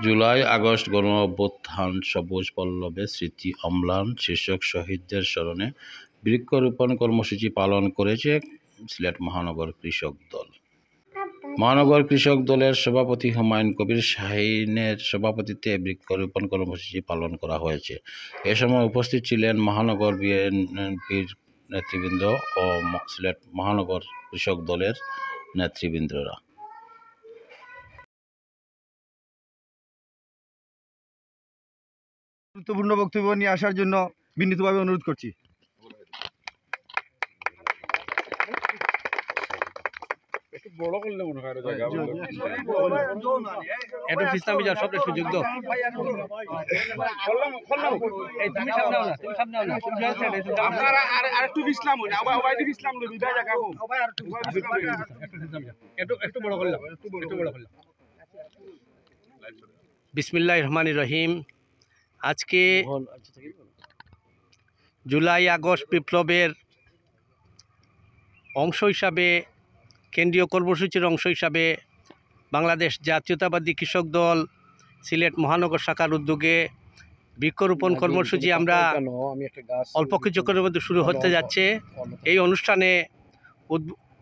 July August গণ অভ্যুত্থান সবুজ পল্লবে স্মৃতি অম্লান শীর্ষক শহীদদের স্মরণে বৃক্ষরোপণ কর্মসূচি পালন করেছে সিলেট মহানগর কৃষক দল। মহানগর কৃষক দলের সভাপতি হুমায়ুন কবির শাহীনের সভাপতিত্বে বৃক্ষরোপণ কর্মসূচি পালন করা হয়েছে। এ সময় উপস্থিত ছিলেন মহানগর বিএনপির নেতৃবৃন্দ ও সিলেট মহানগর কৃষক দলের নেতৃবৃন্দরা। গুরুত্বপূর্ণ বক্তব্য নিয়ে আসার জন্য বিনীতভাবে অনুরোধ করছি। বিসমিল্লাহির রহমানির রহিম। আজকে জুলাই আগস্ট বিপ্লবের অংশ হিসাবে, কেন্দ্রীয় কর্মসূচির অংশ হিসাবে বাংলাদেশ জাতীয়তাবাদী কৃষক দল সিলেট মহানগর শাখার উদ্যোগে বৃক্ষরোপণ কর্মসূচি আমরা অল্প কিছুক্ষণের মধ্যে শুরু হতে যাচ্ছে। এই অনুষ্ঠানে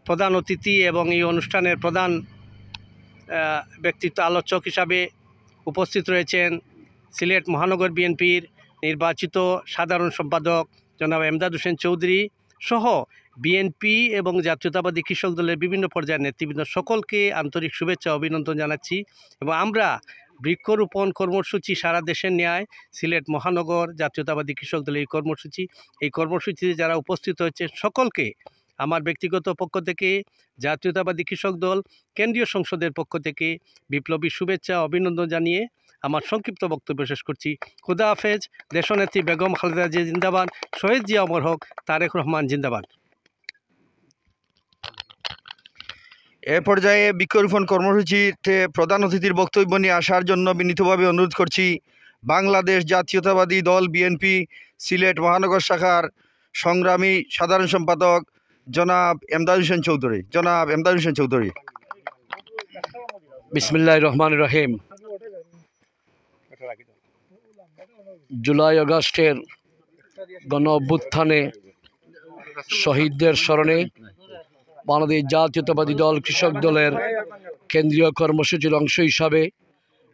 প্রধান অতিথি এবং এই অনুষ্ঠানের প্রধান ব্যক্তিত্ব আলোচক হিসাবে উপস্থিত রয়েছেন সিলেট মহানগর বিএনপির নির্বাচিত সাধারণ সম্পাদক জনাব এমদাদ হোসেন চৌধুরী সহ বিএনপি এবং জাতীয়তাবাদী কৃষক দলের বিভিন্ন পর্যায়ের নেতৃবৃন্দ সকলকে আন্তরিক শুভেচ্ছা অভিনন্দন জানাচ্ছি। এবং আমরা বৃক্ষরোপণ কর্মসূচি সারা দেশের ন্যায় সিলেট মহানগর জাতীয়তাবাদী কৃষক দলের এই কর্মসূচিতে যারা উপস্থিত হয়েছে সকলকে আমার ব্যক্তিগত পক্ষ থেকে, জাতীয়তাবাদী কৃষক দল কেন্দ্রীয় সংসদের পক্ষ থেকে বিপ্লবী শুভেচ্ছা অভিনন্দন জানিয়ে আমার সংক্ষিপ্ত বক্তব্য শেষ করছি। খুদা হাফেজ। দেশনেত্রী বেগম খালেদা জিয়া জিন্দাবাদ, শহীদ জিয়া অমর হক, তারেক রহমান জিন্দাবাদ। এ পর্যায়ে বৃক্ষরোপণ কর্মসূচিতে প্রধান অতিথির বক্তব্য নিয়ে আসার জন্য বিনীতভাবে অনুরোধ করছি বাংলাদেশ জাতীয়তাবাদী দল বিএনপি সিলেট মহানগর শাখার সংগ্রামী সাধারণ সম্পাদক জনাব এমদাদ হোসেন চৌধুরী। বিসমিল্লাহির রহমানির রহিম। জুলাই আগস্টের গণ অভ্যুত্থানে শহীদদের স্মরণে বাংলাদেশ জাতীয়তাবাদী দল কৃষক দলের কেন্দ্রীয় কর্মসূচির অংশ হিসাবে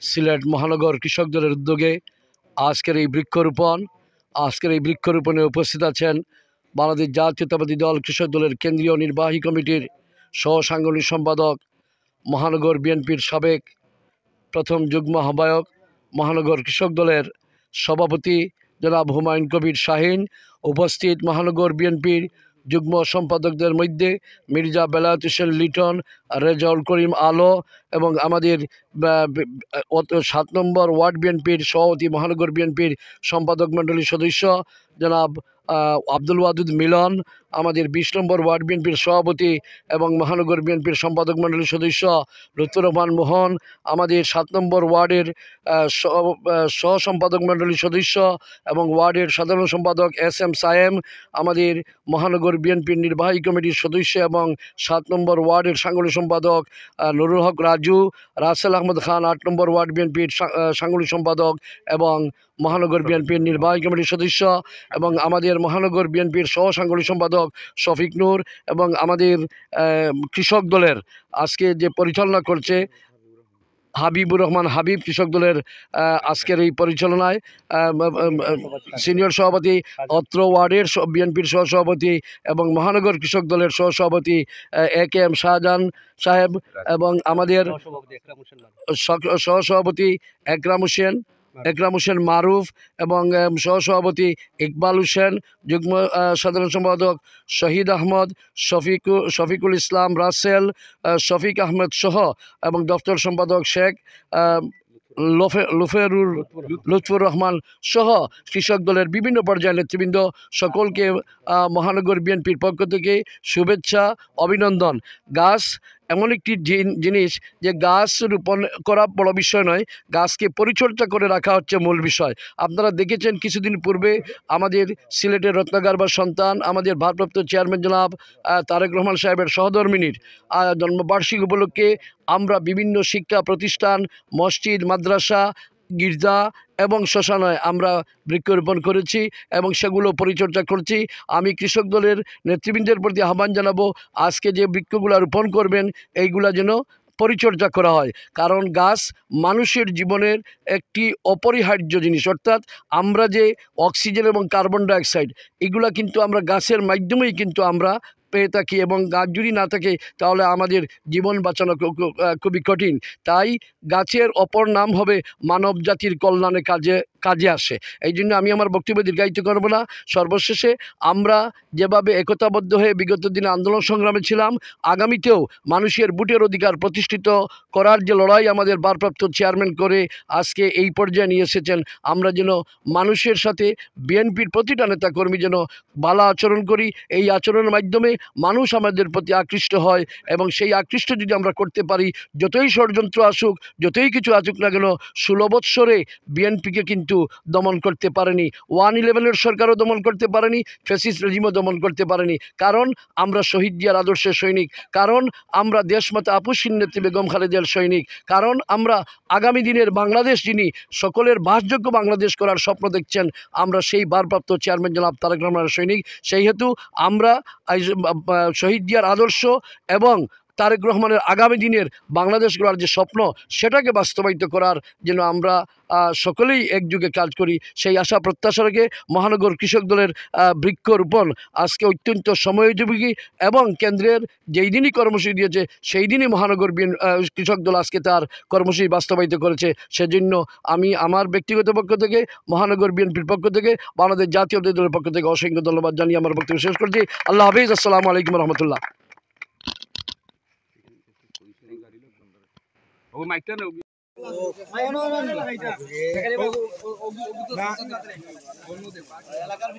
সিলেট মহানগর কৃষক দলের উদ্যোগে আজকের এই বৃক্ষরোপণে উপস্থিত আছেন বাংলাদেশ জাতীয়তাবাদী দল কৃষক দলের কেন্দ্রীয় নির্বাহী কমিটির সহ সাংগঠনিক সম্পাদক, মহানগর বিএনপির সাবেক প্রথম যুগ্ম আহ্বায়ক, মহানগর কৃষক দলের সভাপতি জনাব হুমায়ুন কবির শাহীন, উপস্থিত মহানগর বিএনপির যুগ্ম সম্পাদকদের মধ্যে মির্জা বেলায়েত হোসেন লিটন, রেজাউল করিম আলো এবং আমাদের 7 নম্বর ওয়ার্ড বিএনপির সভাপতি, মহানগর বিএনপির সম্পাদক মণ্ডলীর সদস্য জনাব আব্দুল ওয়াদুদ মিলন, আমাদের 20 নম্বর ওয়ার্ড বিএনপির সভাপতি এবং মহানগর বিএনপির সম্পাদক মণ্ডলীর সদস্য লুৎফুর রহমান মোহন, আমাদের 7 নম্বর ওয়ার্ডের সহ সম্পাদক মণ্ডলীর সদস্য এবং ওয়ার্ডের সাধারণ সম্পাদক SM সায়েম, আমাদের মহানগর বিএনপির নির্বাহী কমিটির সদস্য এবং 7 নম্বর ওয়ার্ডের সাংগঠনিক সম্পাদক নুরুল হক রাজু, রাসেল আহমদ খান 8 নম্বর ওয়ার্ড বিএনপির সাংগঠনিক সম্পাদক এবং মহানগর বিএনপির নির্বাহী কমিটির সদস্য এবং আমাদের মহানগর বিএনপির সহ সাংগঠনিক সম্পাদক শফিক নূর এবং আমাদের কৃষক দলের আজকে যে পরিচালনা করছে হাবিবুর রহমান হাবিব, কৃষক দলের আজকের এই পরিচালনায় সিনিয়র সভাপতি, অত্র ওয়ার্ডের বিএনপির সহসভাপতি এবং মহানগর কৃষক দলের সহসভাপতি AKM শাহজাহান সাহেব এবং আমাদের সহসভাপতি একরাম হোসেন মারুফ এবং সহসভাপতি ইকবাল হোসেন, যুগ্ম সাধারণ সম্পাদক শহীদ আহমদ, শফিকুল ইসলাম রাসেল, শফিক আহমেদ সহ এবং দপ্তর সম্পাদক শেখ লুৎফুর রহমান সহ কৃষক দলের বিভিন্ন পর্যায়ের নেতৃবৃন্দ সকলকে মহানগর বিএনপির পক্ষ থেকে শুভেচ্ছা অভিনন্দন। গাছ এমন একটি জিনিস যে গাছ রোপণ করা বড় বিষয় নয়, গাছকে পরিচর্যা করে রাখা হচ্ছে মূল বিষয়। আপনারা দেখেছেন কিছুদিন পূর্বে আমাদের সিলেটের রত্নাগার বা সন্তান আমাদের ভারপ্রাপ্ত চেয়ারম্যান জনাব তারেক রহমান সাহেবের সহধর্মিনীর জন্মবার্ষিকী উপলক্ষে আমরা বিভিন্ন শিক্ষা প্রতিষ্ঠান, মসজিদ, মাদ্রাসা, গির্জা এবং শ্মশানায় আমরা বৃক্ষরোপণ করেছি এবং সেগুলো পরিচর্যা করছি। আমি কৃষক দলের নেতৃবৃন্দের প্রতি আহ্বান জানাবো, আজকে যে বৃক্ষগুলো রোপণ করবেন এইগুলা যেন পরিচর্যা করা হয়, কারণ গাছ মানুষের জীবনের একটি অপরিহার্য জিনিস। অর্থাৎ আমরা যে অক্সিজেন এবং কার্বন ডাইঅক্সাইড এগুলা কিন্তু আমরা গাছের মাধ্যমেই কিন্তু আমরা পেয়ে থাকি, এবং গাছ যদি না থাকে তাহলে আমাদের জীবন বাঁচানো খুবই কঠিন। তাই গাছের অপর নাম হবে মানব জাতির কল্যাণে কাজে আসে। এই জন্য আমি আমার বক্তব্য দীর্ঘায়িত করব না। সর্বশেষে আমরা যেভাবে একতাবদ্ধ হয়ে বিগত দিনে আন্দোলন সংগ্রামে ছিলাম, আগামীতেও মানুষের ভোটের অধিকার প্রতিষ্ঠিত করার যে লড়াই আমাদের ভারপ্রাপ্ত চেয়ারম্যান করে আজকে এই পর্যায়ে নিয়ে এসেছেন, আমরা যেন মানুষের সাথে বিএনপির প্রতিটা নেতাকর্মী যেন ভালো আচরণ করি। এই আচরণের মাধ্যমে মানুষ আমাদের প্রতি আকৃষ্ট হয়, এবং সেই আকৃষ্ট যদি আমরা করতে পারি, যতই ষড়যন্ত্র আসুক, যতই কিছু আসুক না কেন, 16 বৎসরে বিএনপিকে কিন্তু দমন করতে পারেনি, 111-এর সরকারও দমন করতে পারেনি, ফ্যাসিস্ট রেজিমও দমন করতে পারেনি। কারণ আমরা শহীদ জিয়ার আদর্শের সৈনিক, কারণ আমরা দেশমাতা আপসহীন নেত্রী বেগম খালেদার সৈনিক, কারণ আমরা আগামী দিনের বাংলাদেশ যিনি সকলের বাসযোগ্য বাংলাদেশ করার স্বপ্ন দেখছেন, আমরা সেই ভারপ্রাপ্ত চেয়ারম্যান জনাব তারেক রহমানের সৈনিক। সেই হেতু আমরা শহীদ জিয়ার আদর্শ এবং তারেক রহমানের আগামী দিনের বাংলাদেশ গড়ার যে স্বপ্ন, সেটাকে বাস্তবায়িত করার জন্য আমরা সকলেই একযোগে কাজ করি। সেই আশা প্রত্যাশা রেখে মহানগর কৃষক দলের বৃক্ষরোপণ আজকে অত্যন্ত সময়োপযোগী, এবং কেন্দ্রের যেই দিনই কর্মসূচি দিয়েছে সেই দিনই মহানগর কৃষক দল আজকে তার কর্মসূচি বাস্তবায়িত করেছে। সেজন্য আমি আমার ব্যক্তিগত পক্ষ থেকে, মহানগর বিএনপির পক্ষ থেকে, বাংলাদেশ জাতীয় দলের পক্ষ থেকে অসংখ্য ধন্যবাদ জানিয়ে আমার বক্তব্য শেষ করছি। আল্লাহ হাফিজ। আসসালামু আলাইকুম রহমতুল্লাহ। এলাকার